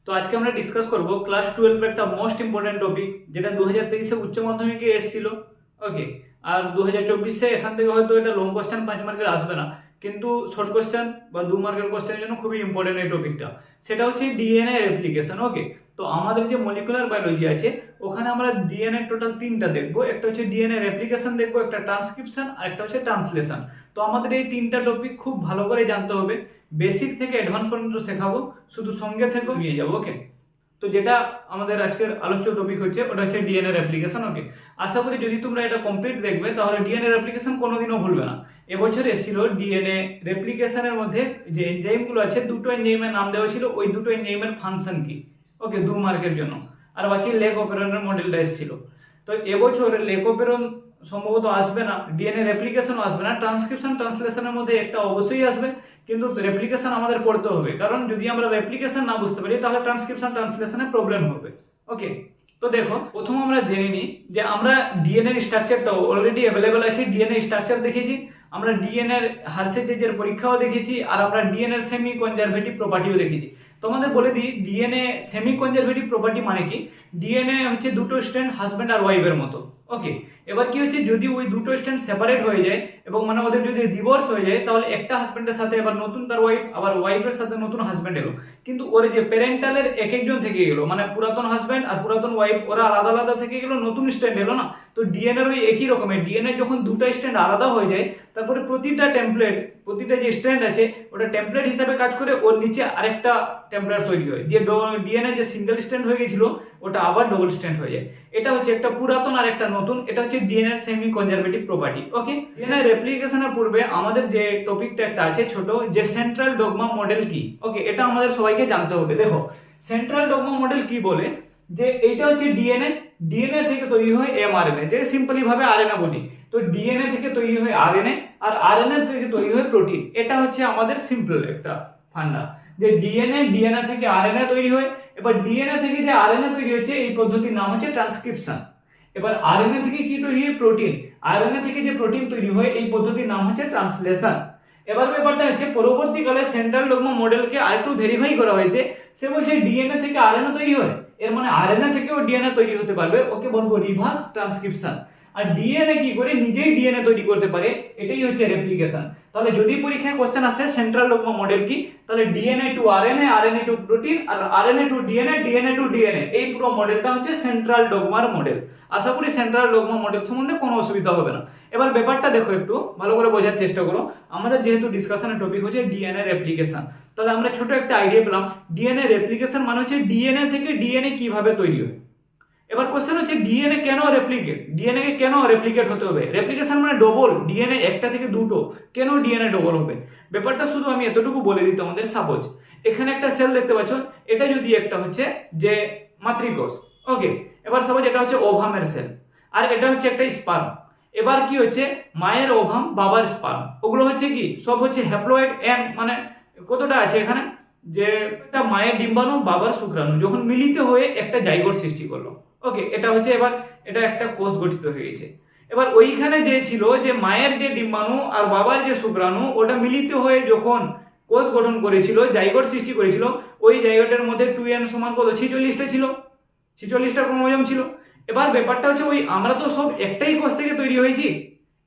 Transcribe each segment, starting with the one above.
তো আজকে আমরা ডিসকাস করব ক্লাস 12 একটা মোস্ট ইম্পর্টেন্ট টপিক, যেটা 2023-এ উচ্চ মাধ্যমিকে এসেছিল। ওকে, আর 2024-এ এখান থেকে হয়তো এটা লং কোশ্চেন 5 মার্কের আসবে না, কিন্তু শর্ট কোশ্চেন বা 2 মার্কের কোশ্চেনের জন্য খুবই ইম্পর্টেন্ট এই টপিকটা। সেটা হচ্ছে ডিএনএ রেপ্লিকেশন। ওকে, তো আমাদের যে মলিকুলার বায়োলজি আছে ওখানে আমরা ডিএনএ টোটাল 3টা দেখবো। একটা হচ্ছে ডিএনএ রেপ্লিকেশন দেখবো, একটা ট্রান্সক্রিপশন, আর একটা হচ্ছে ট্রান্সলেশন। তো আমাদের এই 3টা টপিক খুব ভালো করে জানতে হবে, বেসিক থেকে অ্যাডভান্স পর্যন্ত শেখাবো, শুধু সঙ্গে থেকেও নিয়ে যাবো। ওকে, তো যেটা আমাদের আজকের আলোচ্য টপিক হচ্ছে ওটা হচ্ছে ডিএনএ রেপ্লিকেশন। ওকে, আশা করি যদি তোমরা এটা কমপ্লিট দেখবে তাহলে ডিএনএ রেপ্লিকেশন কোনোদিনও ভুলবে না। এবছর এসেছিল ডিএনএ রেপ্লিকেশনের মধ্যে যে এনজাইমগুলো আছে, দুটো এনজাইমের নাম দেওয়া ছিল, ওই দুটো এনজাইমের ফাংশন কি। ওকে, 2 মার্কের জন্য। আর বাকি লেক অপারেটরের মডেলটা এসেছিল। তো এবছর লেক অপারেটর সম্ভবত আসবে না, ডিএনএ রেপ্লিকেশনও আসবে না, ট্রান্সক্রিপশন ট্রান্সলেশনের মধ্যে একটা অবশ্যই আসবে, কিন্তু রেপ্লিকেশন আমাদের পড়তে হবে, কারণ যদি আমরা রেপ্লিকেশন না বুঝতে পারি তাহলে ট্রান্সক্রিপশন ট্রান্সলেশনে প্রবলেম হবে। ওকে, তো দেখো প্রথম আমরা জেনে নিই যে আমরা ডিএনএ স্ট্রাকচারটা অলরেডি অ্যাভেলেবেল আছে। ডিএনএ স্ট্রাকচার দেখেছি, আমরা ডিএনএ হার্শেজের পরীক্ষাও দেখেছি, আর আমরা ডিএনএ সেমি কনজারভেটিভ প্রপার্টিও দেখেছি। তো আমাদের বলে দিই ডিএনএ সেমি কনজারভেটিভ প্রপার্টি মানে কি। ডিএনএ হচ্ছে দুটো স্ট্র্যান্ড হাজব্যান্ড আর ওয়াইফের মতো। ওকে, এবার কি হচ্ছে, যদি ওই দুটো স্ট্র্যান্ড সেপারেট হয়ে যায় এবং মানে ওদের যদি ডিভোর্স হয়ে যায়, তাহলে একটা হাজব্যান্ডের সাথে এবার নতুন তার ওয়াইফ, আবার ওয়াইফের সাথে নতুন হাজব্যান্ড এলো, কিন্তু ওর যে প্যারেন্টালের এক একজন থেকে গেলো, মানে পুরাতন হাজব্যান্ড আর পুরাতন ওয়াইফ ওরা আলাদা আলাদা থেকে গেলো, নতুন স্ট্র্যান্ড এলো না। তো ডিএনএর ওই একই রকমের ডিএনএ যখন দুটো স্ট্র্যান্ড আলাদা হয়ে যায়, তারপরে প্রতিটা যে স্ট্র্যান্ড আছে ওটা টেমপ্লেট হিসাবে কাজ করে, ওর নিচে আরেকটা টেমপ্লেট তৈরি হয়, যে ডিএনএ যে সিঙ্গেল স্ট্র্যান্ড হয়ে গেছিল ওটা আবার ডবল স্ট্র্যান্ড হয়ে যায়। এটা হচ্ছে একটা পুরাতন আর একটা নতুন, এটা হচ্ছে ডিএনএ সেমি কনজারভেটিভ প্রপার্টি। ওকে, ডিএনএ রেপ্লিকেশনের পূর্বে আমাদের যে টপিকটা একটা আছে ছোট, যে সেন্ট্রাল ডগমা মডেল কি। ওকে, এটা আমাদের সবাইকে জানতে হবে। দেখো সেন্ট্রাল ডগমা মডেল কি বলে, যে এইটা হচ্ছে ডিএনএ থেকে তৈরি হয় এমআরএনএ, যে সিম্পলি ভাবে আরএনএ বলি। তো ডিএনএ থেকে তৈরি হয় আরএনএ, আর আরএনএ থেকে তৈরি হয় প্রোটিন। এটা হচ্ছে আমাদের সিম্পল একটা ফান্ডা, যে ডিএনএ থেকে আরএনএ তৈরি হয়। এবার ডিএনএ থেকে যে আরএনএ তৈরি হচ্ছে এই পদ্ধতির নাম হচ্ছে ট্রান্সক্রিপশন। এবার আরএনএ থেকে কি তৈরি হয়, প্রোটিন। আরএনএ থেকে যে প্রোটিন তৈরি হয় এই পদ্ধতির নাম হচ্ছে ট্রান্সলেশন। এবার ব্যাপারটা হচ্ছে পরবর্তীকালে সেন্ট্রাল ডগমা মডেলকে আরেকটু ভেরিফাই করা হয়েছে। সে বলছে ডিএনএ থেকে আরএনএ তৈরি হয়, এর মানে আরএনএ থেকেও ডিএনএ তৈরি হতে পারবে, ওকে বলবো রিভার্স ট্রান্সক্রিপশন। আর ডিএনএ কি করে নিজেই ডিএনএ তৈরি করতে পারে, এটাই হচ্ছে রেপ্লিকেশন। তাহলে যদি পরীক্ষায় কোশ্চেন আসে সেন্ট্রাল ডগমা মডেল কি, তাহলে DNA to RNA, RNA to protein, আর RNA to DNA, DNA to DNA, এই পুরো মডেলটা হচ্ছে সেন্ট্রাল ডগমার মডেল। আশা করি সেন্ট্রাল ডগমা মডেল সম্বন্ধে কোনো অসুবিধা হবে না। এবার ব্যাপারটা দেখো, একটু ভালো করে বোঝার চেষ্টা করো। আমাদের যেহেতু ডিসকাশনের টপিক হচ্ছে ডিএনএ রেপ্লিকেশন, তাহলে আমরা ছোট একটা আইডিয়া পেলাম। ডিএনএ রেপ্লিকেশন মানে হচ্ছে ডিএনএ থেকে ডিএনএ কিভাবে তৈরি হয়। এবার কোশ্চেন হচ্ছে ডিএনএ কেন রেপ্লিকেট, ডিএনএ কে কেন রেপ্লিকেট হতে হবে। রেপ্লিকেশন মানে ডবল, ডিএনএ একটা থেকে দুটো, কেন ডিএনএ ডবল হবে। ব্যাপারটা শুধু আমি এতটুকু বলে দিই তোমাদের। সাপোজ এখানে একটা সেল দেখতে পাচ্ছ, এটা যদি একটা হচ্ছে যে মাতৃকোষ। ওকে, এবার সাপোজ এটা হচ্ছে ওভামের সেল, আর এটা হচ্ছে একটা স্পার্ম। এবার কি হচ্ছে, মায়ের ওভাম বাবার স্পার্ম, ওগুলো হচ্ছে কি সব হচ্ছে হ্যাপ্লয়েড এন্ড, মানে কতটা আছে এখানে, যে একটা মায়ের ডিম্বাণু বাবার শুক্রাণু যখন মিলিত হয়ে একটা জাইগোট সৃষ্টি করলো। ওকে, এটা হচ্ছে এবার এটা একটা কোষ গঠিত হয়ে গেছে। এবার ওইখানে যে ছিল যে মায়ের যে ডিম্বাণু আর বাবার যে শুক্রাণু, ওটা মিলিত হয়ে যখন কোষ গঠন করেছিল, জাইগোট সৃষ্টি করেছিল, ওই জাইগোটের মধ্যে 2n সমান কত, 46টা ছিল, 46টা ক্রোমোজোম ছিল। এবার ব্যাপারটা হচ্ছে ওই আমরা তো সব একটাই কোষ থেকে তৈরি হয়েছি।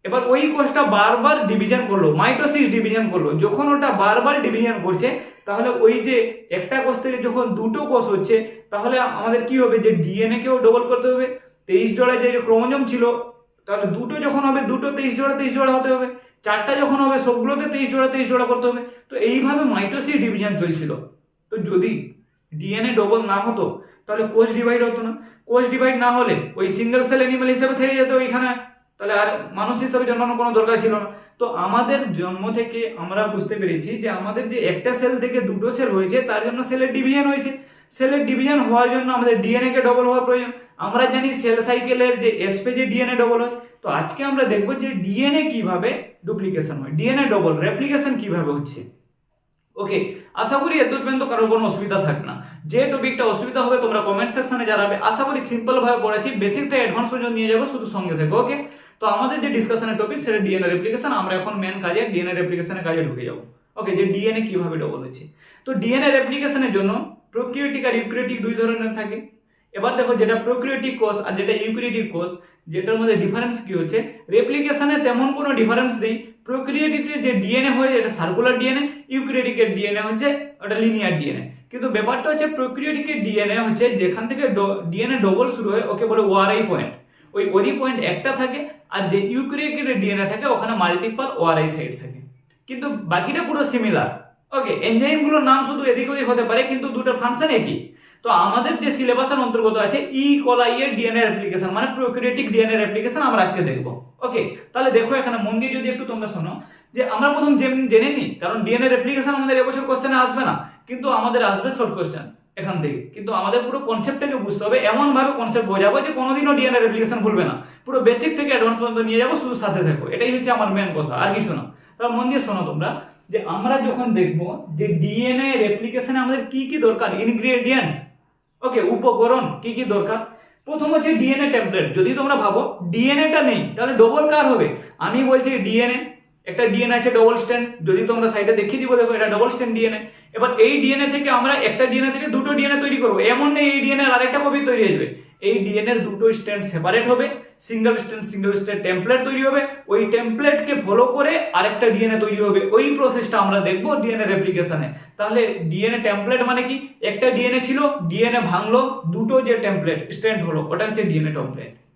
এবার ওই কোষটা বারবার ডিভিশন করলো, মাইটোসিস ডিভিশন করলো। যখন ওটা বারবার ডিভিশন করছে, তাহলে ওই যে একটা কোষ থেকে যখন দুটো কোষ হচ্ছে, তাহলে আমাদের কি হবে, যে ডিএনএ কেও ডবল করতে হবে। 23 জোড়া যে ক্রোমোজোম ছিল, তাহলে দুটো যখন হবে দুটো 23 জোড়া হতে হবে। চারটা যখন হবে সবগুলোতে 23 জোড়া করতে হবে। তো এইভাবে মাইটোসিস ডিভিশন চলছিল। তো যদি ডিএনএ ডবল না হতো তাহলে কোষ ডিভাইড হতো না। কোষ ডিভাইড না হলে ওই সিঙ্গেল সেল অ্যানিমেল হিসেবে থেকে যেত ওইখানে, তাহলে আর মানুষ হিসেবে জন্মানোর কোনো দরকার ছিল না। তো আমাদের জন্ম থেকে আমরা বুঝতে পেরেছি যে আমাদের যে একটা সেল থেকে দুটো সেল হয়েছে, তার জন্য সেলের ডিভিশন হয়েছে। সেলের ডিভিশন হওয়ার জন্য আমাদের ডিএনএ কে ডবল হওয়া প্রয়োজন। আমরা জানি সেল সাইকেলের যে এস পেজে ডিএনএ ডবল হয়। তো আজকে আমরা দেখব যে ডিএনএ কিভাবে ডুপ্লিকেশন হয়, ডিএনএ ডবল রেপ্লিকেশন কিভাবে হচ্ছে। ওকে, আশা করি এত পর্যন্ত কারোর কোনো অসুবিধা থাকবে না। যে টপিকটা অসুবিধা হবে তোমরা কমেন্ট সেকশনে জানাবে। আশা করি সিম্পল ভাবে পড়াচ্ছি, বেসিক থেকে অ্যাডভান্স পর্যন্ত নিয়ে যাবো, শুধু সঙ্গে থেকে। ওকে, তো আমাদের যে ডিসকাশনের টপিক সেটা ডিএনএ রেপ্লিকেশন। আমরা এখন মেন কাজে ডিএনএ রেপ্লিকেশনের কাজে ঢুকে যাবো। ওকে, যে ডিএনএ কিভাবে ডবল হচ্ছে। তো ডিএনএ রেপ্লিকেশনের জন্য প্রোক্যারিওটিক আর ইউক্যারিওটিক দুই ধরনের থাকে। এবার দেখো যেটা প্রোক্যারিওটিক কোষ আর যেটা ইউক্যারিওটিক কোষ, যেটার মধ্যে ডিফারেন্স কি হচ্ছে, রেপ্লিকেশনে তেমন কোনো ডিফারেন্স নেই। প্রোক্যারিওটিকের যে ডিএনএ হয় এটা সার্কুলার ডিএনএ, ইউক্যারিওটিকের ডিএনএ হচ্ছে ওটা লিনিয়ার ডিএনএ। কিন্তু ব্যাপারটা হচ্ছে প্রোক্যারিওটিকের ডিএনএ হচ্ছে যেখান থেকে ডিএনএ ডবল শুরু হয় ওকে বলে ওআরআই পয়েন্ট, ওই ওরি পয়েন্ট একটা থাকে। আর যে ইউক্যারিওটিকের ডিএনএ থাকে ওখানে মাল্টিপল ওআরআই সাইট থাকে, কিন্তু বাকিটা পুরো সিমিলার। ওকে, এনজাইমগুলোর নাম শুধু এদিক ওদিক হতে পারে কিন্তু দুটোর ফাংশন একই। তো আমাদের যে সিলেবাসের অন্তর্গত আছে ই কোলাই এর ডিএনএ রেপ্লিকেশন মানে প্রোক্যারিওটিক ডিএনএ রেপ্লিকেশন আমরা আজকে দেখব। ওকে, তাহলে দেখো এখানে মন দিয়ে যদি একটু তোমরা শোনো, যে আমরা প্রথম জেনে নিই, কারণ ডিএনএ রেপ্লিকেশন আমাদের এবছর কোশ্চেনে আসবে না, কিন্তু আমাদের আসবে শর্ট কোশ্চেন এখান থেকে। কিন্তু আমাদের পুরো কনসেপ্টটাকে বুঝতে হবে, এমন ভাবে কনসেপ্ট বোঝাবো যে কোনোদিনও ডিএনএ রেপ্লিকেশন ভুলবে না, পুরো বেসিক থেকে অ্যাডভান্স পর্যন্ত নিয়ে যাবো, শুধু সাথে থাকো, এটাই হচ্ছে আমার মেন কথা, আর কিছু না। তাহলে মন দিয়ে শোনো তোমরা, যে আমরা যখন দেখবো যে ডিএনএ রেপ্লিকেশনে আমাদের কি কি দরকার, ইনগ্রেডিয়েন্টস, ওকে, উপকরণ কি কি দরকার। প্রথম হচ্ছে ডিএনএ টেমপ্লেট। যদি তোমরা ভাবো ডিএনএটা নেই তাহলে ডবল কার হবে, আমি বলছি ডিএনএ, একটা ডিএনএ আছে ডবল স্ট্র্যান্ড, যদি তোমরা সাইডে দেখিয়ে দিব, দেখো এটা ডবল স্ট্র্যান্ড ডিএনএ। এবার এই ডিএনএ থেকে আমরা একটা ডিএনএ থেকে দুটো ডিএনএ তৈরি করবো, এমন নেই এই ডিএনএ আর আরেকটা কপি তৈরি হয়ে যাবে। এই ডিএনএ এর দুটো স্ট্র্যান্ড সেপারেট হবে, সিঙ্গেল স্ট্র্যান্ড টেমপ্লেট তৈরি হবে, ওই টেমপ্লেটকে ফলো করে আরেকটা ডিএনএ তৈরি হবে। ওই প্রসেসটা আমরা দেখবো ডিএনএ রেপ্লিকেশনে। তাহলে ডিএনএ টেমপ্লেট মানে কি, একটা ডিএনএ ছিল, ডিএনএ ভাঙলো, দুটো যে টেমপ্লেট স্ট্র্যান্ড হলো, ওটা হচ্ছে ডিএনএ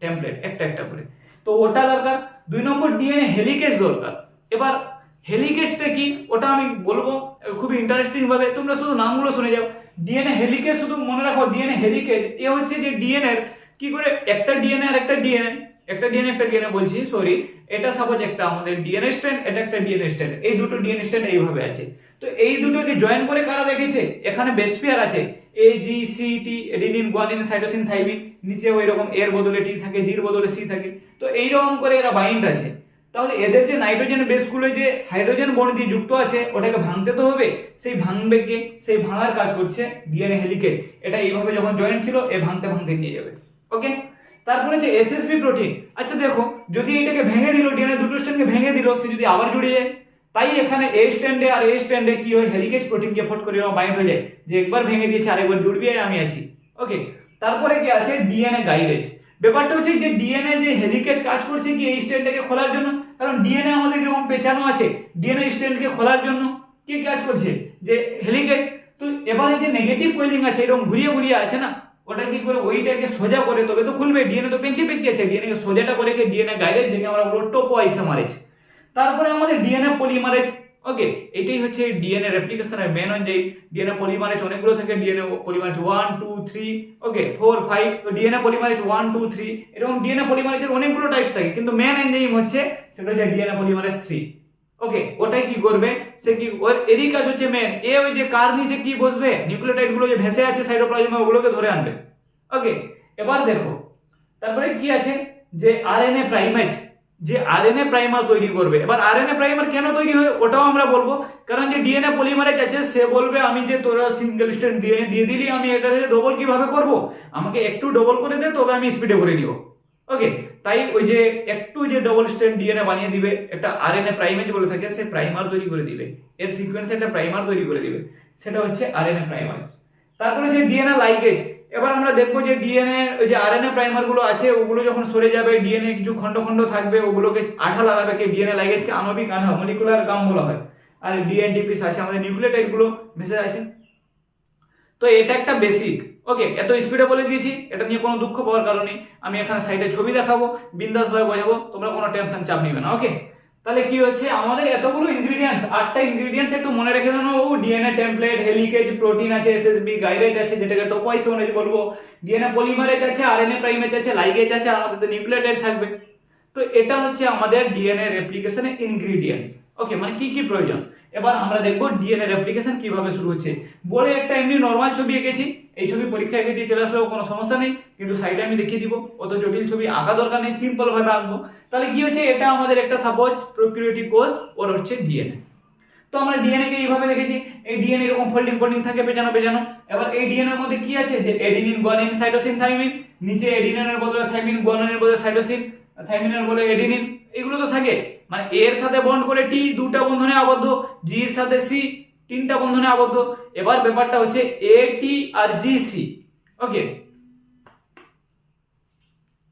টেমপ্লেট একটা একটা করে, তো ওটা দরকার। 2 নম্বর ডিএনএ হেলিকেজ দরকার। এবার হেলিকেজটা কি ওটা আমি বলবো খুবই ইন্টারেস্টিং ভাবে, তোমরা শুধু নামগুলো শুনে যাও। ডিএনএ হেলিকেজ শুধু মনে রাখো, ডিএনএ হেলিকেজ এ হচ্ছে যে ডিএনএ কি করে একটা ডিএনএ আর একটা ডিএনএ বলছি সরি, এটা সাপোজ একটা আমাদের ডিএনএ স্ট্র্যান্ড, এটা একটা ডিএনএ স্ট্র্যান্ড, এই দুটো ডিএনএ স্ট্র্যান্ড এইভাবে আছে। তো এই দুটোকে জয়েন করে কারা রেখেছে, এখানে বেস পেয়ার আছে A G C T, adenine guanine cytosine thymine, নিচে ওই রকম এর বদলে টি থাকে, জির বদলে সি থাকে, তো এইরকম করে এরা বাইন্ড আছে। তাহলে এদের যে নাইট্রোজেন বেসগুলো যে হাইড্রোজেন বন্ড দিয়ে যুক্ত আছে ওটাকে ভাঙতে তো হবে, সেই ভাঙবে কে, সেই ভাঙার কাজ করছে ডিএনএ হেলিকেজ। এটা এইভাবে যখন জয়েন্ট ছিল এ ভাঙতে নিয়ে যাবে। ওকে, তারপরে যে এসএসবি প্রোটিন। আচ্ছা দেখো, যদি এটাকে ভেঙে দিল, ডিএনএ দুটো স্ট্র্যান্ডকে ভেঙে দিল, সে যদি আবার জুড়ে যায়, তাই এখানে এ স্ট্র্যান্ডে আর এ স্ট্র্যান্ডে কি হয়, হেলিকেজ প্রোটিনকে ফট করে বাইন্ড হয়ে যায়, যে একবার ভেঙে দিয়েছে আরেকবার জুড়বি, আমি আছি। ওকে, তারপরে কি আছে ডিএনএ গাইরেজ। ব্যাপারটা হচ্ছে যে ডিএনএ যে হেলিকেজ কাজ করছে কি এই স্ট্র্যান্ডটাকে খোলার জন্য, কারণ ডিএনএ আমাদের যেরকম পেঁচানো আছে, ডিএনএ স্ট্র্যান্ডকে খোলার জন্য কি কাজ করছে, যে হেলিকেজ। তো এবারে যে নেগেটিভ কয়েলিং আছে এরকম ঘুরিয়ে আছে না, ওটা কি করে ওইটাকে সোজা করে তবে তো খুলবে, ডিএনএ তো পেঁচিয়ে আছে, ডিএনএ কে সোজাটা করে কি ডিএনএ গাইরেজ, যেটা আমরা বলবো টোপোআইসোমারেজ। তারপরে আমাদের ডিএনএ পলিমারেজ। ওকে, এটাই হচ্ছে ডিএনএ রেপ্লিকেশনের মেন এনজাইম। ডিএনএ পলিমারেজ অনেকগুলো থাকে, ডিএনএ পলিমারেজ 1 2 3 ওকে 4 5, তো ডিএনএ পলিমারেজ 1 2 3 এরকম ডিএনএ পলিমারেজের অনেকগুলো টাইপস থাকে, কিন্তু মেন এনজাইম হচ্ছে সেটা হচ্ছে ডিএনএ পলিমারেজ 3। ওকে, ওটাই কি করবে, সে কি ওর এরই কাজ হচ্ছে মেন, এ ওই যে কার নিচে কি বসবে, নিউক্লিওটাইড গুলো যে ভেসে আছে সাইটোপ্লাজমে ওগুলোকে ধরে আনবে। ওকে, এবার দেখো তারপরে কি আছে, যে আরএনএ প্রাইমেজ, যে আরএনএ প্রাইমার তৈরি করবে। এবার আরএনএ প্রাইমার কেন তৈরি হয় ওটাও আমরা বলবো, কারণ যে ডিএনএ পলিমারেজ আছে সে বলবে আমি যে তোরা সিঙ্গেল স্ট্র্যান্ড ডিএনএ দিয়ে দিলি, আমি এটা ডবল কিভাবে করব, আমাকে একটু ডবল করে দে তবে আমি স্পিডে করে নিব। ওকে, তাই ওই যে একটু যে ডবল স্ট্র্যান্ড ডিএনএ বানিয়ে দিবে, একটা আরএনএ প্রাইমেজ বলে থাকে, সে প্রাইমার তৈরি করে দিবে, এর সিকোয়েন্সে একটা প্রাইমার তৈরি করে দিবে, সেটা হচ্ছে আরএনএ প্রাইমার। তারপরে যে ডিএনএ লাইগেজ। এবার আমরা দেখবো যে ডিএনএ ওই যে আরএনএ প্রাইমার গুলো আছে ওগুলো যখন সরে যাবে, ডিএনএ কিছু খন্ড থাকবে, ওগুলোকে আঠা লাগাবে কে, ডিএনএ লাইগেজকে আণবিক আঠা মলিকুলার গাম বলা হয়। আর ডিএনটিপিস আছে আমাদের নিউক্লিওটাইড গুলো ভেসে আছে। তো এটা একটা বেসিক। ওকে, এত স্পিডে বলে দিয়েছি, এটা নিয়ে কোনো দুঃখ পাওয়ার কারণ নেই, আমি এখানে সাইডে ছবি দেখাবো, বিন্দাস ভাবে বোঝাবো, তোমরা কোনো টেনশন চাপ নিবে না। ওকে, তাহলে কি হচ্ছে আমাদের এতগুলো ইনগ্রেডিয়েন্টস, 8টা ইনগ্রেডিয়েন্টস একটু মনে রেখে দেন। ও ডিএনএ টেমপ্লেট, হেলিকেজ, প্রোটিন আছে, এসএসবি, গাইরেজ আছে যেটাকে টোপোআইসোমারেজ বলবো, ডিএনএ পলিমারেজ আছে, আরএনএ প্রাইমেজ আছে, লাইগেজ আছে, আর আমাদের নিউক্লিওটাইড থাকবে। তো এটা হচ্ছে আমাদের ডিএনএ রেপ্লিকেশনের ইনগ্রেডিয়েন্টস। ওকে, মানে কি কি প্রয়োজন। এবার আমরা দেখবো ডিএনএ রেপ্লিকেশন কিভাবে শুরু হচ্ছে। বলে একটা এমনি নরমাল ছবি এঁকেছি, এই ছবি পরীক্ষায় এঁকে দিয়ে চলে আসলেও কোনো সমস্যা নেই, কিন্তু সাইডে আমি দেখিয়ে দিব, অত জটিল ছবি আঁকা দরকার নেই, সিম্পল ভাবে আঁকবো। তাহলে কি হচ্ছে, এটা আমাদের একটা সাপোজ প্রোক্যারিওটিক কোষ, ওর হচ্ছে ডিএনএ। তো আমরা ডিএনএ কে এইভাবে দেখেছি, এই ডিএনএ এরকম ফোল্ডিং থাকে পেছানো। এবার এই ডিএনএ এর মধ্যে কি আছে, যে এডিনিন গুয়ানিন সাইটোসিন থাইমিন, নিচে এডিনিনের বদলে থাইমিন, গুয়ানিনের বদলে সাইটোসিন, থাইমিনের বদলে এডিনিন, এগুলো তো থাকে। মানে এর সাথে বন্ড করে টি, দুটা বন্ধনে আবদ্ধ, জি এর সাথে সি, তিনটা বন্ধনে আবদ্ধ। এবার ব্যাপারটা হচ্ছে এটি আর জিসি। ওকে,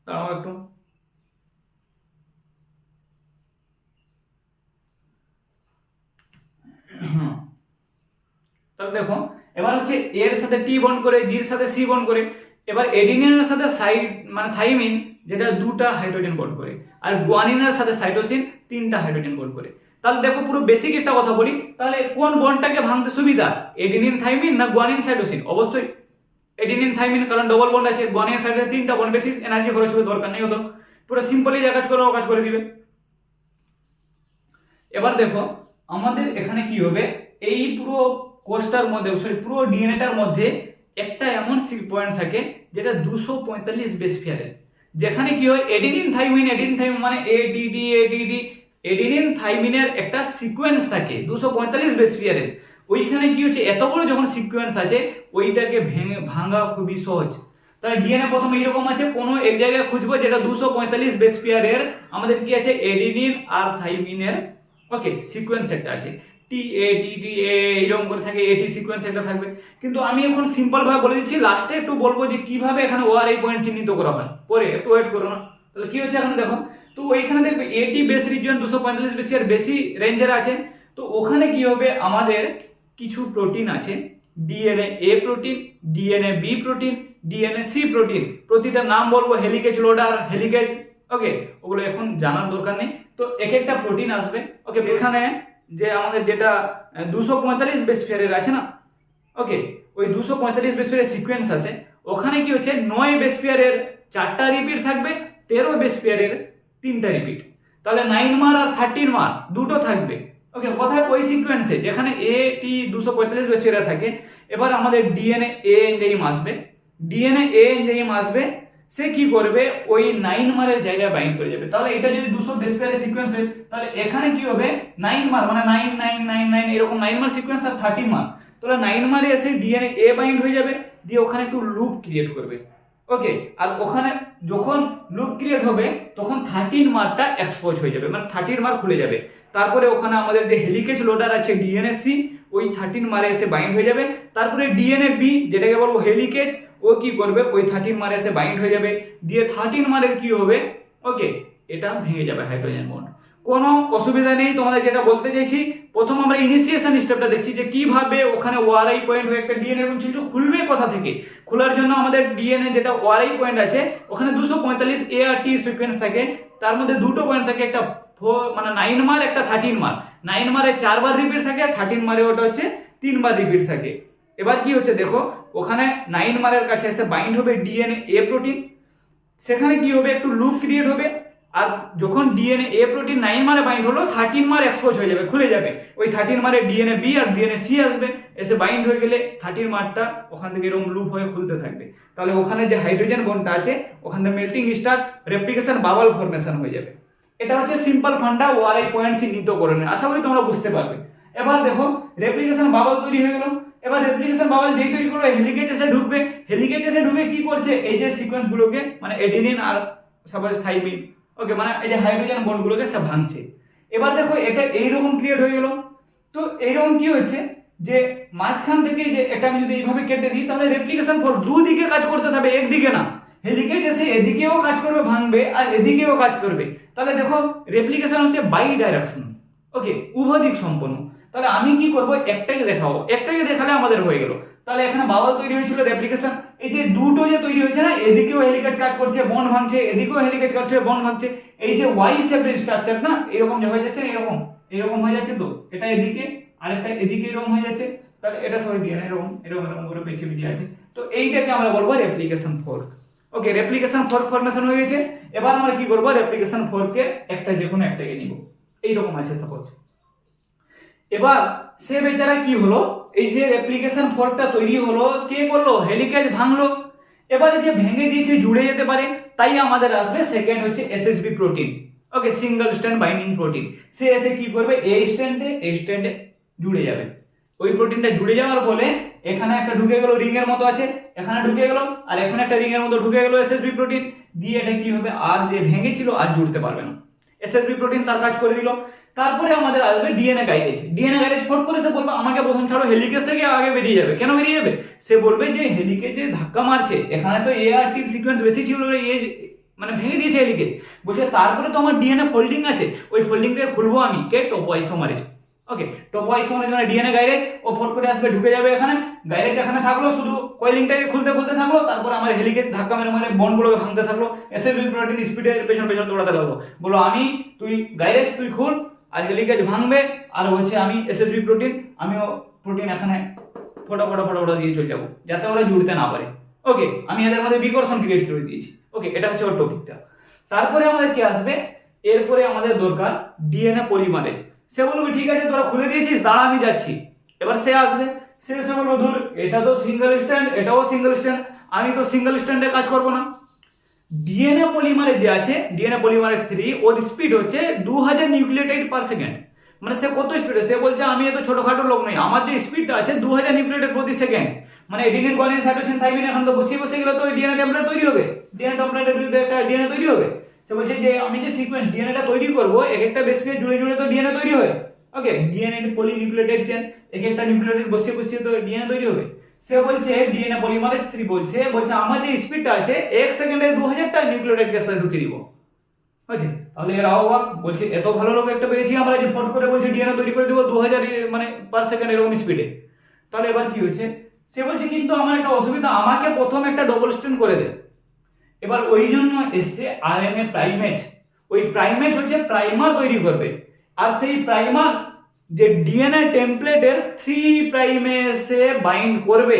দাঁড়াও একটু, তাহলে দেখো এবার হচ্ছে এর সাথে টি বন্ড করে, জির সাথে সি বন্ড করে। এবার এডিনিনের সাথে সাইড মানে থাইমিন যেটা দুটা হাইড্রোজেন বন্ড করে, আর গুয়ানিনের সাথে সাইটোসিন তিনটা হাইড্রোজেন বন্ড করে। তাহলে দেখো পুরো বেসিক একটা কথা বলি, তাহলে কোন বন্ডটাকে ভাঙতে সুবিধা, এডিনিন থাইমিন না গুয়ানিন সাইটোসিন? অবশ্যই এডিনিন থাইমিন, কারণ ডবল বন্ড আছে। গুয়ানিন সাইটোসিন তিনটা বন্ড, বেশি এনার্জি খরচ হবে দরকার নেই হতো, পুরো সিম্পলি যা কাজ করে ও কাজ করে দিবে। এবার দেখো আমাদের এখানে কি হবে, এই পুরো কোষটার মধ্যে পুরো ডিএনএটার মধ্যে একটা এমন পয়েন্ট থাকে যেটা 245 বেস পেয়ারের, যেখানে কি হয় এডিনিন থাইমিন মানে এডিডি এডিনিন থাইমিনের একটা সিকোয়েন্স থাকে 245 বেস পেয়ারের। ওইখানে কি হচ্ছে, এত বড় যখন সিকোয়েন্স আছে ওইটাকে ভাঙা খুবই সহজ। তাহলে ডিএনএ প্রথমে এরকম আছে, কোনো এক জায়গায় খুঁজবো যেটা 245 বেস পেয়ারের, আমাদের কি আছে এডিনিন আর থাইমিনের ওকে সিকোয়েন্স একটা আছে, টি এ টি টি এ এরকম করে থাকে, এটি সিকোয়েন্স একটা থাকবে। কিন্তু আমি এখন সিম্পল ভাবে বলে দিচ্ছি, লাস্টে একটু বলবো যে কিভাবে এখানে ওআর এই পয়েন্ট চিহ্নিত করা হয়, পরে একটু ওয়েট করো না। তাহলে কি হচ্ছে এখানে দেখো, তো ওইখানে দেখবে এটি বেস রিজিয়ন 245 বেস আর বেশি রেঞ্জের আছে। তো ওখানে কি হবে, আমাদের কিছু প্রোটিন আছে, DNA A protein, DNA B protein, DNA C protein, প্রতিটা নাম বলবো, হেলিকেজ লোডার, হেলিকেজ, ওকে ওগুলো এখন জানার দরকার নেই। তো এক একটা প্রোটিন আসবে। ওকে, এখানে যে আমাদের যেটা 245 বেস পেয়ারের আছে না, ওকে ওই 245 বেস পেয়ারের সিকোয়েন্স আছে, ওখানে কি হচ্ছে 9 বেস পেয়ারের 4টা রিপিট থাকবে, 13 বেস পেয়ারের 3টা রিপিট। তাহলে 9 মার আর 13 মার দুটো থাকবে। ওকে, কোথায় ওই সিকোয়েন্সে যেখানে এ টি 245 বেস পেয়ারে থাকে। এবার আমাদের ডিএনএ এ এনজাইম আসবে, ডিএনএ এ এনজাইম আসবে, সে কি করবে ওই 9 মারের জায়গায় বাইন্ড করে যাবে। তাহলে এটা যদি 200 বেস পেয়ারের সিকোয়েন্স হয়, তাহলে এখানে কি হবে 9 মার মানে 9999 এরকম 9 মার সিকোয়েন্স আর 30 মার, তাহলে 9 মারে এসে ডিএনএ এ বাইন্ড হয়ে যাবে, দিয়ে ওখানে একটু লুপ ক্রিয়েট করবে। ওকে, আর ওখানে যখন লুপ ক্রিয়েট হবে তখন 13 মারটা এক্সপোজ হয়ে যাবে, মানে 13 মার খুলে যাবে। তারপরে ওখানে আমাদের যে হেলিকেজ লোডার আছে ডিএনএ সি, ওই 13 মারে এসে বাইন্ড হয়ে যাবে। তারপরে ডিএনএ বি যেটাকে বলবো হেলিকেজ, ও কি করবে ওই 13 মারে এসে বাইন্ড হয়ে যাবে, দিয়ে 13 মারের কি হবে, ওকে এটা ভেঙে যাবে হাইড্রোজেন বন্ড। কোনো অসুবিধা নেই। তোমাদের যেটা বলতে চাইছি, প্রথম আমরা ইনিশিয়েশন স্টেপটা দেখছি যে কিভাবে ওখানে ওআরআই পয়েন্ট হয়ে একটা ডিএনএ এবং ছিল খুলবে কোথা থেকে। খোলার জন্য আমাদের ডিএনএ যেটা ওআরআই পয়েন্ট আছে ওখানে 245 এ আর টি সিকোয়েন্স থাকে, তার মধ্যে দুটো পয়েন্ট থাকে, একটা মানে 9 মার একটা 13 মার। 9 মারে 4 বার রিপিট থাকে, 13 মারে ওটা হচ্ছে 3 বার রিপিট থাকে। এবার কি হচ্ছে দেখো, ওখানে 9 মারের কাছে এসে বাইন্ড হবে ডিএনএ এ প্রোটিন, সেখানে কি হবে একটু লুপ ক্রিয়েট হবে, আর যখন ডিএনএ এ প্রোটিন 9 মারে বাইন্ড হলো 13 মার এক্সপোজ হয়ে যাবে, খুলে যাবে। ওই 13 মারে ডিএনএ বি আর ডিএনএ সি আসবে, এসে বাইন্ড হয়ে গেলে 13 মারটা ওখান থেকে এরকম লুপ হয়ে খুলতে থাকবে। তাহলে ওখানে যে হাইড্রোজেন বন্ডটা আছে ওখানে melting start, replication bubble formation হয়ে যাবে। এটা হচ্ছে সিম্পল ফান্ডা ওআরআই পয়েন্ট চিহ্নিত করে নেয়, আশা করি তোমরা বুঝতে পারবে। এবার দেখো রেপ্লিকেশন বাবল তৈরি হয়ে গেল। এবার রেপ্লিকেশন বাবল যেই তৈরি করবে হেলিকেজ এসে ঢুকবে, হেলিকেজ এসে ঢুকে কি করছে এই যে সিকোয়েন্স গুলোকে মানে এডিনিন আর সাপোজ থাইমিন, ওকে মানে এই যে হাইড্রোজেন বন্ডগুলোকে সে ভাঙছে। এবার দেখো এটা এইরকম ক্রিয়েট হয়ে গেল। তো এইরকম কি হচ্ছে যে মাঝখান থেকে যে এটা আমি যদি এইভাবে কেটে দিই, তাহলে রেপ্লিকেশন ফোর্স দুদিকে কাজ করতে থাকবে, একদিকে না। হেলিকেজ এসে এদিকেও কাজ করবে ভাঙবে আর এদিকেও কাজ করবে। তাহলে দেখো রেপ্লিকেশন হচ্ছে বাই ডাইরেকশন, ওকে উভয় দিক সম্পন্ন। তাহলে আমি কি করব, একটাকে দেখাবো, একটাকে দেখালে আমাদের হয়ে গেল। তাহলে এখানে বাবল তৈরি হয়েছিল, রেপ্লিকেশন এই যে দুটো যে তৈরি হয়েছে না, এদিকেও হেলিকেজ কাজ করছে বন্ড ভাঙছে, এদিকেও হেলিকেজ কাজ করছে বন্ড ভাঙছে, এই যে ওয়াই শেপের স্ট্রাকচার না এরকম যে হয়ে যাচ্ছে, এরকম এরকম হয়ে যাচ্ছে। তো এটা এদিকে আরেকটা এদিকে এরকম হয়ে যাচ্ছে, তাহলে এটা সবাই দিয়ে না এরকম এরকম এরকম করে পেছিয়ে পেছিয়ে আছে। তো এইটাকে আমরা বলবো রেপ্লিকেশন ফোর্ক। ওকে, রেপ্লিকেশন ফোর্ক ফরমেশন হয়ে গেছে। এবার আমরা কি করব, রেপ্লিকেশন ফোর্কে একটা যে কোনো একটাকে নিব, এইরকম আছে সাপোজ। এবার সে বেচারা কি হলো, এই যে রেপ্লিকেশন ফোর্কটা তৈরি হলো, কে করলো, হেলিকেজ ভাঙলো। এবারে যে ভেঙে দিয়েছে জুড়ে যেতে পারে, তাই আমাদের আসবে সেকেন্ড হচ্ছে SSB protein, okay single strand binding protein. সে এসে কি করবে এই স্ট্র্যান্ডে জুড়ে যাবে। ওই প্রোটিনটা জুড়ে যাওয়ার ফলে এখানে একটা ঢুকে গেল রিং এর মতো আছে, এখানে ঢুকে গেল, আর এখানে একটা রিং এর মতো ঢুকে গেল এসএসবি প্রোটিন, দিয়ে এটা কি হবে আর যে ভেঙেছিল আর জুড়তে পারবে না। এসএসবি প্রোটিন তার কাজ করে দিল। তারপরে আমাদের আসবে ডিএনএ গাইডেজ। ডিএনএ গাইডেজ ফট করে সে বলবে আমাকে প্রথম ছাড়ো, হেলিকেজ থেকে আগে বেরিয়ে যাবে। কেন বেরিয়ে যাবে? সে বলবে যে হেলিকেজে ধাক্কা মারছে, এখানে তো এ আর টির সিকোয়েন্স বেশি ছিল, এ মানে ভেঙে দিয়েছে হেলিকেজ। বলছে তারপরে তো আমার ডিএনএ ফোল্ডিং আছে, ওই ফোল্ডিংটাকে খুলবো আমি, কে? টোপোআইসোমারেজ। ওকে, টোপোআইসোমারেজ মানে ডিএনএ গাইডেজ, ও ফট করে আসবে, ঢুকে যাবে এখানে। গাইডেজ এখানে থাকলো, শুধু কয়েলিংটাকে খুলতে খুলতে থাকলো, তারপর আমার হেলিকেজ ধাক্কা মেরে মানে বন্ডগুলোকে ভাঙতে থাকলো। এসএসবি প্রোটিন স্পিডে পেছন পেছন দৌড়াতে লাগলো, বলো আমি তুই গাইডেজ তুই খুল, আর হেলিকেজ ভাঙবে, আর হচ্ছে আমি এসএসবি প্রোটিন, আমিও প্রোটিন এখানে ফোটা ফোটা ফোটা ফোটা দিয়ে চলে যাবো, যাতে ওরা জুড়তে না পারে। ওকে, আমি এদের মধ্যে বিকর্ষণ ক্রিয়েট করে দিয়েছি। ওকে, এটা হচ্ছে ওর টপিকটা। তারপরে আমাদের কি আসবে? এরপরে আমাদের দরকার ডিএনএ পলিমারেজ। সে বলবে ঠিক আছে তোরা খুলে দিয়েছিস, দাঁড়া আমি যাচ্ছি। এবার সে আসবে, সে এসে বলবো ধর এটা তো সিঙ্গেল স্ট্যান্ড, এটাও সিঙ্গেল স্ট্যান্ড, আমি তো সিঙ্গেল স্ট্যান্ডে কাজ করবো না। ডিএনএ পলিমারেজ যে আছে, ডিএনএ পলিমারেজ 3, ওর স্পিড হচ্ছে 2000 নিউক্লিওটাইড পার সেকেন্ড। মানে সে কত স্পিডে? সে বলছে আমি এত ছোটখাটো লোক নই, আমার যে স্পিডটা আছে 2000 নিউক্লিওটাইড প্রতি সেকেন্ড। মানে এডিনিন, গুয়ানিন, সাইটোসিন, থাইমিন এখন তো বসিয়ে বসে গেলে তো ডিএনএ টেমপ্লেট তৈরি হবে, ডিএনএ টেমপ্লেটের বিরুদ্ধে একটা ডিএনএ তৈরি হবে। সে বলছে যে আমি যে সিকোয়েন্স ডিএনএটা তৈরি করবো, এক একটা বেসকে জুড়ে জুড়ে তো ডিএনএ তৈরি হয়। ওকে, ডিএনএ পলিনিউক্লিওটাইড চেন, এক একটা নিউক্লিওটাইড বসিয়ে বসিয়ে তো ডিএনএ তৈরি হবে। সে বলছে ডিএনএ পলিমারেজ 3 বলছে আমার যে স্পিডটা আছে 1 সেকেন্ডে 2000টা নিউক্লিওটাইড কে সাথে ঢুকিয়ে দিব। বুঝছি? তাহলে এরা অবাক, বলছে এত ভালো লোক একটা পেয়েছি আমরা, যে ফট করে বলছে ডিএনএ তৈরি করে দেবো 2000 মানে পার সেকেন্ড এরকম স্পিডে। তাহলে এবার কি হচ্ছে? সে বলছে কিন্তু আমার একটা অসুবিধা, আমাকে প্রথম একটা ডবল স্ট্যান্ড করে দে। এবার ওই জন্য এসছে আরএনএ প্রাইমেজ। ওই প্রাইমেজ হচ্ছে প্রাইমার তৈরি করবে, আর সেই প্রাইমার যে ডিএনএ টেমপ্লেটের 3 প্রাইমে এসে বাইন্ড করবে,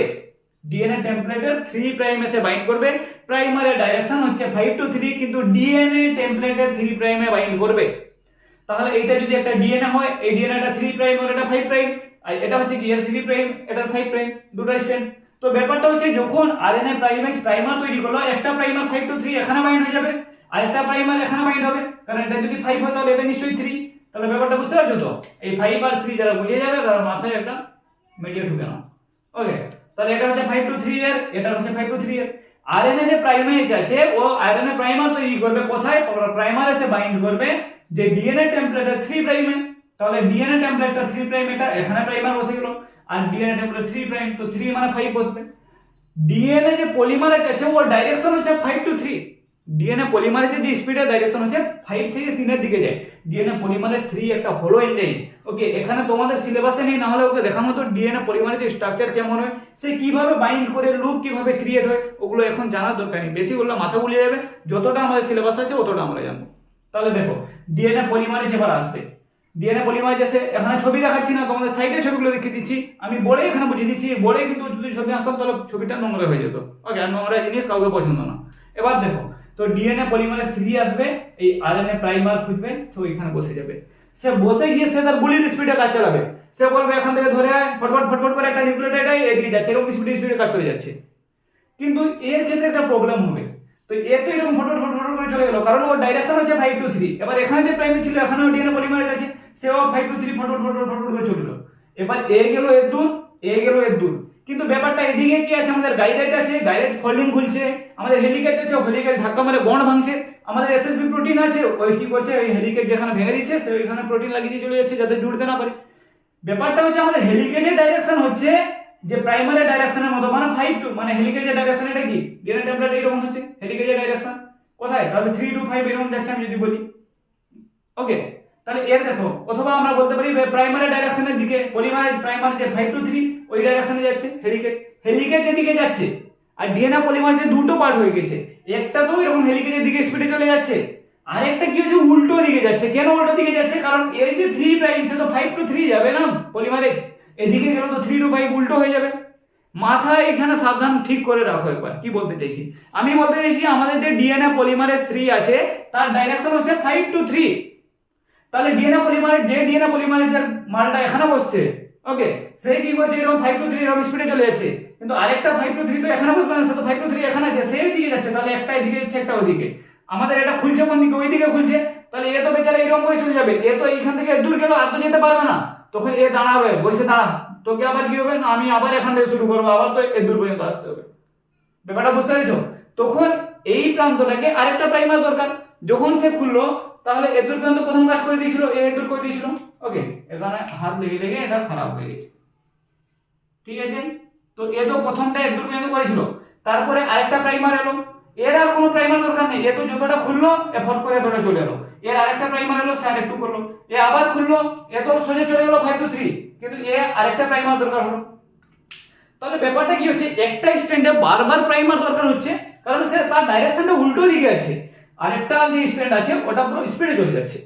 ডিএনএ টেমপ্লেটের 3 প্রাইমে এসে বাইন্ড করবে। প্রাইমারের ডাইরেকশন হচ্ছে 5 to 3, কিন্তু ডিএনএ টেমপ্লেটের 3 প্রাইমে বাইন্ড করবে। তাহলে এটা যদি একটা ডিএনএ হয়, এই ডিএনএটা 3 প্রাইম আর এটা 5 প্রাইম, আর এটা হচ্ছে কি এর 3 প্রাইম, এটা 5 প্রাইম, দুটো স্ট্যান্ড। তো ব্যাপারটা হচ্ছে যখন আরএনএ প্রাইমেজ প্রাইমার তৈরি করলো, একটা প্রাইমার 5 to 3 এখানে বাইন্ড হয়ে যাবে, আর একটা প্রাইমার এখানে বাইন্ড হবে, কারণ এটা যদি 5 হয় তাহলে এটা নিশ্চয়ই 3। তাহলে ব্যাপারটা বুঝতে পারছো তো? এই 5 আর 3 যারা বুঝিয়ে যাবে তার মাথায় একটা মিডিয়া ঢুকে না। ওকে, তাহলে এটা হচ্ছে 5 to 3 এর, এটা হচ্ছে 5 to 3 এর। আরএনএ যে প্রাইমেজ আছে ও আরএনএ প্রাইমার তৈরি করবে কোথায়? প্রাইমার এসে বাইন্ড করবে যে ডিএনএ টেমপ্লেটের 3 প্রাইমে। তাহলে ডিএনএ টেমপ্লেটটা 3 প্রাইম, এটা এখানে প্রাইমার বসে গেল, আর ডিএনএ টেমপ্লেট 3 প্রাইম, তো 3 মানে 5 বসবে। ডিএনএ যে পলিমারেজ আছে ওর ডাইরেকশন হচ্ছে 5 to 3। ডিএনএ পলিমারেজের যে স্পিডের ডাইরেকশন হচ্ছে 5 থেকে 3 এর দিকে যায়। ডিএনএ পলিমারেজ 3 একটা হলো এনজাইম। ওকে, এখানে তোমাদের সিলেবাসে নেই, না হলে ওকে দেখানো তো ডিএনএ পলিমারেজের স্ট্রাকচার কেমন হয়, সে কিভাবে বাইন্ড করে, লুপ কিভাবে ক্রিয়েট হয়, ওগুলো এখন জানার দরকার নেই, বেশি বললে মাথা গুলিয়ে যাবে। যতটা আমাদের সিলেবাস আছে অতটা আমরা জানবো। তাহলে দেখো ডিএনএ পলিমারেজ এবার আসবে। ডিএনএ পলিমারেজ এসে এখানে ছবি দেখাচ্ছি না, তোমাদের সাইডে ছবিগুলো দেখিয়ে দিচ্ছি, আমি বলে এখানে বুঝিয়ে দিচ্ছি। বলে কিন্তু যদি ছবি আঁকতাম তাহলে ছবিটা নোংরা হয়ে যেত। ওকে, আর নোংরা জিনিস কাউকে পছন্দ না। এবার দেখো, তো ডিএনএ পলিমারেজ 3 আসবে, এই আরএনএ প্রাইমার খুঁজবে, সে ওইখানে বসে যাবে। সে বসে গিয়ে সে তার গুলির স্পিডে কাজ চালাবে। সে বলবে এখান থেকে ধরে ফটফট ফটফট করে একটা নিউক্লিওটাইড এদিকে যাচ্ছে, এরকম স্পিডে কাজ করে যাচ্ছে। কিন্তু এর ক্ষেত্রে একটা প্রবলেম হবে। তো এ তো এরকম ফটফট ফটফট করে চলে গেল, কারণ ওর ডাইরেকশন হচ্ছে 5 to 3। এবার এখানে যে প্রাইম ছিল, এখানেও ডিএনএ পলিমারেজ আছে, সেও 5 to 3 ফটফট ফটফট ফটফট করে চললো। এবার এ গেল এর দূর, এ গেল এর দূর, কিন্তু ব্যাপারটা এদিকে কি আছে? আমাদের গাইডেজ আছে, গাইডেজ ফোল্ডিং খুলছে, আমাদের হেলিকেজ আছে, হেলিকেজ ধাক্কা মারে বন্ড ভাঙছে, আমাদের এসএসবি প্রোটিন আছে, ওই কি করছে, ওই হেলিকেজ যেখানে ভেঙে দিচ্ছে সে ওইখানে প্রোটিন লাগিয়ে দিয়ে চলে যাচ্ছে যাতে জুড়তে না পারে। ব্যাপারটা হচ্ছে আমাদের হেলিকেজের ডাইরেকশন হচ্ছে যে প্রাইমারি ডাইরেকশনের মতো, মানে 5 to, মানে হেলিকেজের ডাইরেকশন এটা কি ডিএনএ টেমপ্লেট এরকম হচ্ছে, হেলিকেজের ডাইরেকশন কোথায়? তাহলে 3 to 5 এরকম যাচ্ছে আমি যদি বলি। ওকে, তাহলে এর দেখো, অথবা আমরা বলতে পারি প্রাইমারি ডাইরেকশনের দিকে পলিমারেজ প্রাইমারি যে 5 to 3 ওই ডাইরেকশনে যাচ্ছে হেলিকেজ, হেলিকেজের দিকে যাচ্ছে। আর ডিএনএ পলিমারেজের দুটো পার্ট হয়ে গেছে, একটা তো এরকম হেলিকেজের দিকে স্পিডে চলে যাচ্ছে, আর একটা কি হচ্ছে উল্টো দিকে যাচ্ছে। কেন উল্টো দিকে যাচ্ছে? কারণ এর যে 3 প্রাইম সে তো 5 to 3 যাবে না পলিমারেজ, এদিকে গেল তো 3 to 5 উল্টো হয়ে যাবে। মাথা এখানে সাবধান ঠিক করে রাখো একবার কি বলতে চাইছি। আমি বলতে চাইছি আমাদের যে ডিএনএ পলিমারেজ 3 আছে তার ডাইরেকশন হচ্ছে 5 to 3। তাহলে ডিএনএ পলিমারেজ যে ডিএনএ পলিমারেজের মালটা এখানে বসছে, ওকে, সে কি করছে এরকম 5 to 3 এরকম স্পিডে চলে যাচ্ছে, কিন্তু আরেকটা 5 to 3 তো এখানে বসবে না, সে তো 5 to 3 এখানে আছে, সেই দিকে যাচ্ছে। তাহলে একটা এদিকে যাচ্ছে একটা ওইদিকে, আমাদের এটা খুলছে কোন দিকে? ওই দিকে খুলছে। তাহলে এ তো বেচারা এরকম করে চলে যাবে, এ তো এইখান থেকে দূর গেল, আর তো যেতে পারবে না। তখন এ দাঁড়াবে, বলছে দাঁড়া, তোকে আবার কি হবে না, আমি আবার এখান থেকে শুরু করবো, আবার তো এ দূর পর্যন্ত আসতে হবে। ব্যাপারটা বুঝতে পেরেছো? তখন এই প্রান্তটাকে আরেকটা প্রাইমার দরকার। যখন সে খুললো তাহলে এদূর পর্যন্ত প্রথম কাজ করে দিয়েছিল, এদূর করে দিয়েছিল। ওকে, এখানে হাত লেগে লেগে এটা খারাপ হয়ে গেছে, ঠিক আছে। তো এ তো প্রথমটা এদূর পর্যন্ত করেছিল, তারপরে আরেকটা প্রাইমার এলো, এর আর কোনো প্রাইমার দরকার নেই, এ তো যতটা খুললো এ ফট করে এতটা চলে এলো। এর আরেকটা প্রাইমার এলো, স্যার একটু করলো, এ আবার খুললো, এ তো সোজা চলে গেলো 5 to 3, কিন্তু এ আরেকটা প্রাইমার দরকার হলো। তাহলে ব্যাপারটা কি হচ্ছে, একটা স্ট্যান্ডে বারবার প্রাইমার দরকার হচ্ছে, কারণ সে তার ডাইরেকশনটা উল্টো দিকে আছে, আরেকটা যে স্ট্যান্ড আছে ওটা পুরো স্পিডে চলে যাচ্ছে,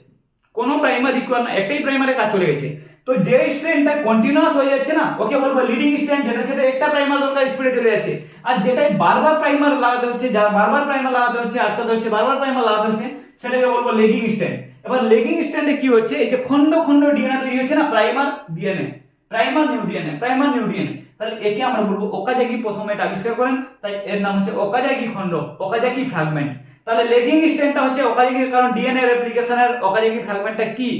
কোনো প্রাইমার রিকোয়ার না, একটাই প্রাইমারে কাজ চলে গেছে। তো যে স্ট্যান্ডটা কন্টিনিউয়াস হয়ে যাচ্ছে না, ওকে বলবো লিডিং স্ট্যান্ড, যেটার ক্ষেত্রে একটা প্রাইমার দরকার স্পিডে চলে যাচ্ছে। আর যেটাই বারবার প্রাইমার লাগাতে হচ্ছে, যারা বারবার প্রাইমার লাগাতে হচ্ছে, আটকাতে হচ্ছে, বারবার প্রাইমার লাগাতে হচ্ছে, সেটাকে বলবো লেগিং স্ট্যান্ড। এবার লেগিং স্ট্যান্ডে কি হচ্ছে, এই যে খন্ড খন্ড ডিএনএ তৈরি হচ্ছে না, primer DNA, primer new DNA, primer new DNA, তাহলে একে আমরা বলবো ওকাজাকি প্রথমে এটা আবিষ্কার করেন, তাই এর নাম হচ্ছে ওকাজাকি খন্ড, ওকাজাকি ফ্র্যাগমেন্ট। তাহলে লেগিং স্ট্যান্ডটা হচ্ছে ওকাজাকি, কারণ ডিএনএ রেপ্লিকেশনের ওকাজাকি ফ্র্যাগমেন্টটা কি,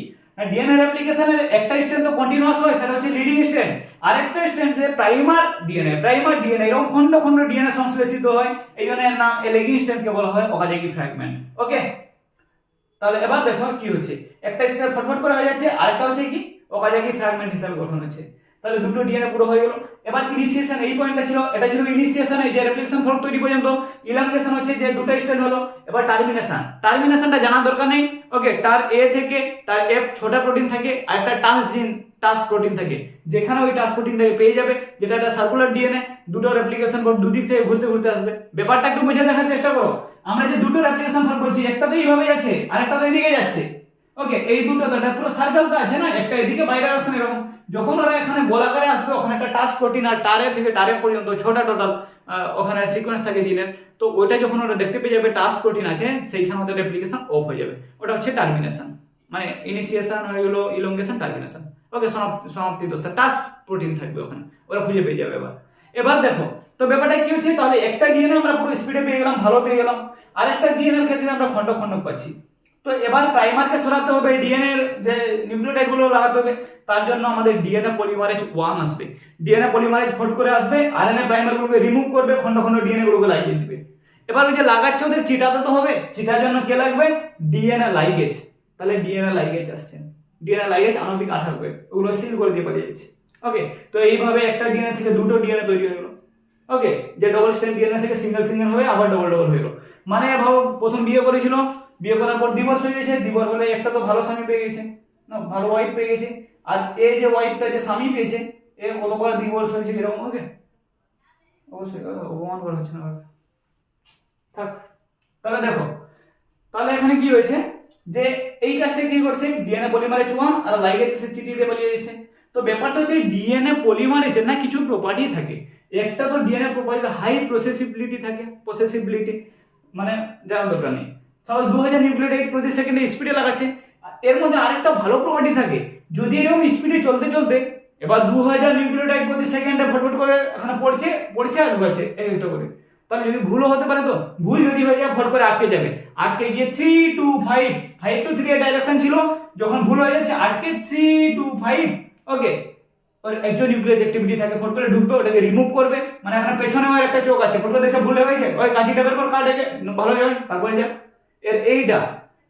ডিএনএ রেপ্লিকেশনের একটা স্ট্যান্ড তো কন্টিনিউয়াস হয়, সেটা হচ্ছে লিডিং স্ট্যান্ড, আরেকটা স্ট্যান্ড যে প্রাইমার ডিএনএ, প্রাইমার ডিএনএ এরকম খন্ড খন্ড ডিএনএ সংশ্লেষিত হয়, এই জন্য এর নাম লেগিং স্ট্যান্ডকে বলা হয় ওকাজাকি ফ্র্যাগমেন্ট। ওকে, তাহলে এবার দেখো কি হচ্ছে, একটা স্ট্যান্ড ফটফট করে হয়ে যাচ্ছে, আরেকটা হচ্ছে কি ওকাজাকি ফ্র্যাগমেন্ট হিসেবে গঠন হচ্ছে। তাহলে দুটো ডিএনএ পুরো হয়ে গেল। এবার ইনিশিয়েশন, এই পয়েন্টটা ছিল, এটা ছিল ইনিশিয়েশন, এই যে রেপ্লিকেশন ফর্ক তৈরি পর্যন্ত। ইলাঙ্গেশন হচ্ছে যে দুটো স্টেজ হলো। এবার টার্মিনেশন, টার্মিনেশনটা জানার দরকার নেই। ওকে, টার এ থেকে টার এফ ছোট প্রোটিন থাকে, আর একটা টাস জিন টাস প্রোটিন থাকে, যেখানে ওই টাস প্রোটিনটাকে পেয়ে যাবে, যেটা একটা সার্কুলার ডিএনএ, দুটো রেপ্লিকেশন ফর্ক দুদিক থেকে ঘুরতে ঘুরতে আসবে। ব্যাপারটা একটু বুঝে দেখার চেষ্টা করো, আমরা যে দুটো রেপ্লিকেশন ফর্ক বলছি, একটা তো এইভাবে যাচ্ছে, আরেকটা তো এইদিকে যাচ্ছে। ওকে, এই দুটো তো পুরো সার্কেলটা আছে না, একটা এদিকে বাইরে আসছে এরকম, যখন ওরা এখানে গোলাকারে আসবে, ওখানে একটা টাস প্রোটিন আর টারে থেকে টারে পর্যন্ত ছোটা টোটাল ওখানে সিকোয়েন্স থাকে দিনের, তো ওইটা যখন ওরা দেখতে পেয়ে যাবে টাস প্রোটিন আছে, সেইখানে ওদের রেপ্লিকেশন অফ হয়ে যাবে, ওটা হচ্ছে টার্মিনেশন। মানে ইনিশিয়েশন হয়ে গেলো, ইলংগেশন, টার্মিনেশন। ওকে, সমাপ্তি দোষটা টাস প্রোটিন থাকবে ওখানে, ওরা খুঁজে পেয়ে যাবে। এবার দেখো তো ব্যাপারটা কি হচ্ছে, তাহলে একটা ডিএনএ আমরা পুরো স্পিডে পেয়ে গেলাম, ভালো পেয়ে গেলাম, আর একটা ডিএনএ এর ক্ষেত্রে আমরা খন্ড খন্ড পাচ্ছি। তো এবার প্রাইমারকে সরাতে হবে, ডিএনএ এর যে নিউক্লিওটাইড গুলো লাগাতে হবে, তার জন্য আমাদের ডিএনএ পলিমারেজ 1 আসবে, ডিএনএ পলিমারেজ ফট করে আসবে, আরএনএ প্রাইমার গুলোকে রিমুভ করবে, খন্ড খন্ড ডিএনএ গুলোকে লাগিয়ে দিবে। এবার ওই যে লাগাচ্ছে ওদের চিটাতে তো হবে, চিটার জন্য কে লাগবে, ডিএনএ লাইগেজ। তাহলে ডিএনএ লাইগেজ আসছে, ডিএনএ লাইগেজ আণবিক আঠা হবে, ওগুলো সিল করে দিয়ে পালিয়ে যাচ্ছে। ওকে, তো এইভাবে একটা ডিএনএ থেকে দুটো ডিএনএ তৈরি হয়ে গেল। ওকে, যে ডবল স্ট্র্যান্ড ডিএনএ থেকে সিঙ্গেল সিঙ্গেল হয়ে আবার ডবল ডবল হয়ে গেল। মানে ভাবো প্রথম বিয়ে করেছিল, বিয়ে করার পর ডিভোর্স হয়ে গেছে, ডিভোর্স হলে একটা তো ভালো স্বামী পেয়ে গেছে না, ভালো ওয়াইফ পেয়ে গেছে, আর এই যে ওয়াইফটা যে স্বামী পেয়েছে, এ কতবার ডিভোর্স হয়েছে এরকম। ওকে, অবশ্যই অপমান করা হচ্ছে না, থাক। তাহলে দেখো, তাহলে এখানে কি হয়েছে, যে এই কাজটা কি করছে, ডিএনএ পলিমারেজ 1 আর লাইগেজ চিটি দিয়ে পালিয়ে যাচ্ছে। তো ব্যাপারটা হচ্ছে ডিএনএ পলিমারেজের না কিছু প্রপার্টি থাকে, একটা তো ডিএনএ প্রপার্টি হাই প্রসেসিবিলিটি থাকে, প্রসেসিবিলিটি মানে জানার দরকার নেই, তাহলে 2000 নিউক্লিওটাইড প্রতি সেকেন্ডে স্পিডে লাগাচ্ছে। এর মধ্যে আরেকটা ভালো প্রপার্টি থাকে, যদি এরকম স্পিডে চলতে চলতে এবার 2000 নিউক্লিওটাইড প্রতি সেকেন্ডে ফটফট করে এখানে পড়ছে আর ঢুকাচ্ছে একটা করে, তাহলে যদি ভুলও হতে পারে, তো ভুল যদি হয়ে যায় ফট করে আটকে যাবে, আটকে গিয়ে 3 to 5 5 to 3 এর ডাইরেকশন ছিল, যখন ভুল হয়ে যাচ্ছে আটকে 3 to 5। ওকে, ওর একজন নিউক্লিয়াস অ্যাক্টিভিটি থাকে, ফট করে ঢুকবে, ওটাকে রিমুভ করবে, মানে এখানে পেছনে ওর একটা চোখ আছে, ফট করে দেখে ভুল হয়ে গেছে, ওই কাঁচিটা বের কর, কাটে ভালো যাবে, তারপরে যা এর এইটা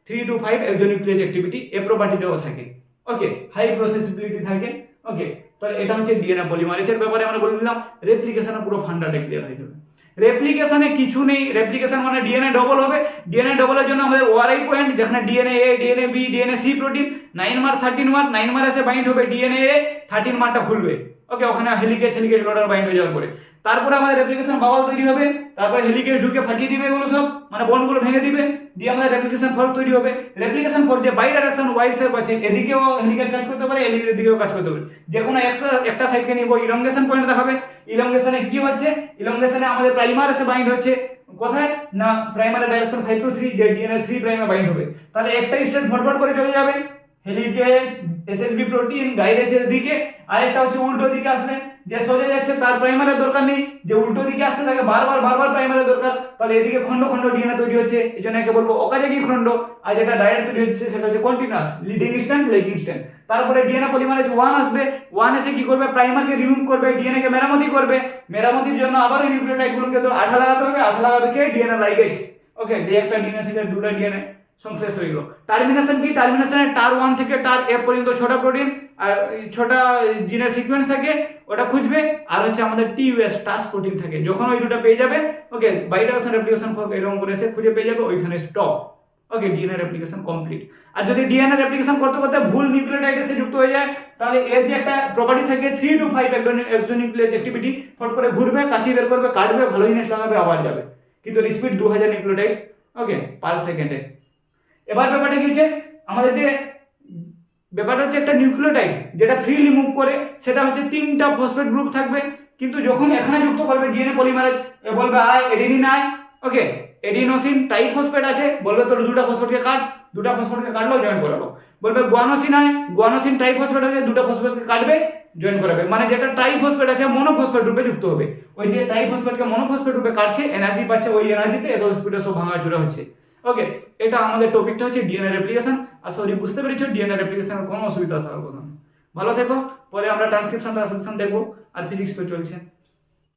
3 to 5 একজন নিউক্লিয়াস অ্যাক্টিভিটি, এ প্রপার্টিটাও থাকে। ওকে, হাই প্রসেসিবিলিটি থাকে। ওকে, তাহলে এটা হচ্ছে ডিএনএ পলিমারেজের ব্যাপারে আমরা বলে দিলাম। রেপ্লিকেশনের পুরো ফান্ডাটা ক্লিয়ার হয়ে যাবে। রেপ্লিকেশনে কিছু নেই, রেপ্লিকেশন মানে ডিএনএ ডবল হবে, ডিএনএ ডবলের জন্য আমাদের ওআরআই পয়েন্ট, যেখানে DNA A, DNA B, DNA C protein 9 মার 13 মার, 9 মার এসে বাইন্ড হবে ডিএনএ এ, 13 মারটা খুলবে। ওকে, ওখানে হেলিকেজ লোডার বাইন্ড হয়ে যাওয়ার পরে তারপরে আমাদের রেপ্লিকেশন বাবল তৈরি হবে, তারপরে হেলিকেজ ঢুকে ফাটিয়ে দিবে এগুলো সব, মানে বন্ডগুলো ভেঙে দিবে, দিয়ে আমাদের রেপ্লিকেশন ফর্ক তৈরি হবে। রেপ্লিকেশন ফর্ক যে বাই ডাইরেকশন ওয়াই শেপ আছে, এদিকেও হেলিকেজ কাজ করতে পারে, এদিকেও কাজ করতে পারে, যে কোনো একটা সাইডকে নিব, ইলংগেশন পয়েন্ট দেখাবে। ইলংগেশনে কি হচ্ছে, ইলংগেশনে আমাদের প্রাইমার এসে বাইন্ড হচ্ছে কোথায় না, প্রাইমারি ডাইরেকশন 5 to 3, যে ডিএনএ 3 প্রাইমে বাইন্ড হবে, তাহলে একটা স্টেট ফটফট করে চলে যাবে, হেলিকেজ এসএসবি প্রোটিন গাইরেজের দিকে, আরেকটা হচ্ছে উল্টো দিকে আসবে, যে সোজা যাচ্ছে তার প্রাইমারের দরকার নেই, যে উল্টো দিকে আসতে থাকে বারবার প্রাইমারের দরকার, তাহলে এদিকে খন্ড খন্ড ডিএনএ তৈরি হচ্ছে, এই জন্য একে বলবো ওকাজাকি খন্ড। আর যেটা ডাইরেক্ট তৈরি হচ্ছে সেটা হচ্ছে continuous, leading stand, lagging stand. তারপরে ডিএনএ পলিমারেজ 1 আসবে, 1 এসে কি করবে, প্রাইমারকে রিমুভ করবে, ডিএনএ কে মেরামতি করবে, মেরামতির জন্য আবার ওই নিউক্লিওটাইড গুলোকে তো আঠা লাগাতে হবে, আঠা লাগাবে কে, ডিএনএ লাইগেজ। ওকে, যে একটা ডিএনএ থেকে দুটো ডিএনএ সংশ্লেষ হয়ে গেল। টার্মিনেশন কি? টার্মিনেশনে টার 1 থেকে টার এফ পর্যন্ত 6টা প্রোটিন আর 6টা জিনের সিকোয়েন্স থাকে, ওটা খুঁজবে। আর হচ্ছে আমাদের টিইউএস টাস প্রোটিন থাকে। যখন ওই দুটো পেয়ে যাবে, ওকে, বাইরেকশন রেপ্লিকেশন ফর্ক এরকম করে এসে খুঁজে পেয়ে যাবে, ওইখানে স্টপ। ওকে, ডিএনএ রেপ্লিকেশন কমপ্লিট। আর যদি ডিএনএ রেপ্লিকেশন করতে করতে ভুল নিউক্লিওটাইড এসে যুক্ত হয়ে যায়, তাহলে এর যে একটা প্রপার্টি থাকে 3 to 5 এক্সোনিউক্লিয়েজ অ্যাক্টিভিটি, ফট করে ঘুরবে, কাছি বের করবে, কাটবে, ভালো জিনিস লাগাবে, আবার যাবে। কিন্তু স্পিড 2000 নিউক্লিওটাইড, ওকে, পার সেকেন্ডে। এবার ব্যাপারটা কি হচ্ছে, আমাদের যে ব্যাপারটা হচ্ছে একটা নিউক্লিওটাইড যেটা ফ্রিলি মুভ করে, সেটা হচ্ছে 3টা ফসফেট গ্রুপ থাকবে। কিন্তু যখন এখানে যুক্ত করবে ডিএনএ পলিমারেজ, বলবে আয় এডিনিন আয়, ওকে, এডিনোসিন ট্রাইফসফেট আছে, বলবে তোর 2টা ফসফেটকে কাট, 2টা ফসফেটকে কাটলো, জয়েন করাবো। বলবে গুয়ানোসিন আয়, গুয়ানোসিন ট্রাইফসফেট আছে, 2টা ফসফেটকে কাটবে, জয়েন করাবে। মানে যেটা ট্রাইফসফেট আছে মনোফসফেট রূপে যুক্ত হবে। ওই যে ট্রাইফসফেটকে মনোফসফেট রূপে কাটছে, এনার্জি পাচ্ছে, ওই এনার্জিতে এত স্পিডে সব ভাঙাচুরা হচ্ছে। ওকে, এটা আমাদের টপিকটা হচ্ছে ডিএনএ রেপ্লিকেশন। আর সরি, বুঝতে পেরেছো ডিএনএ রেপ্লিকেশনের কোনো অসুবিধা থাকার কথা না। ভালো থেকো, পরে আমরা ট্রান্সক্রিপশন দেখবো, আর ফিজিক্স তো চলছে।